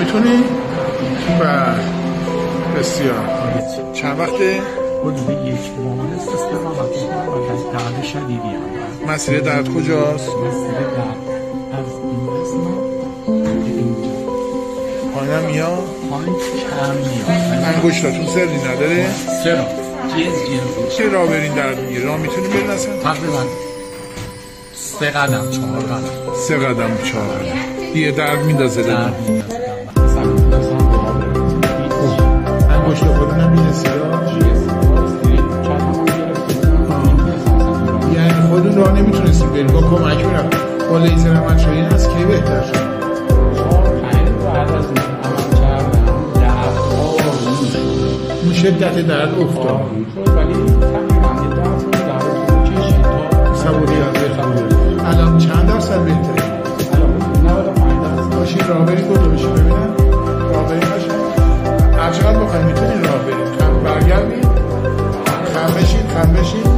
میتونی؟ بسیار. چند وقته؟ حدود 1 ماه است استراحت درد شدیدی هم. مسیر درد کجاست؟ مسیر درد از این قسمت اینجا پایین میاد؟ پایین کم میاد. انگشتاتون سری نداره؟ چرا؟ جز چه راه برین درد میگیره؟ راه میتونی برین اصلا؟ تقریبا 3 قدم 4 قدم 3 قدم 4 قدم دیگه درد میندازه درد میندازه. انگشت خودون هم بی‌نصیبه؟ یعنی خودون راه نمیتونستی بری با کمک میرفت با لیزر مچایی هست که بهتر شد. اون شدت درد افتاد ولی تقریبا درد کشید تا سبودیت بخواه. الان چند درصد بهتره؟ الان 95% باشید راه برید دو بشید ببینم راه برید باشه هر چقدر بخواهید میتونید راه برید برگردید خم بشید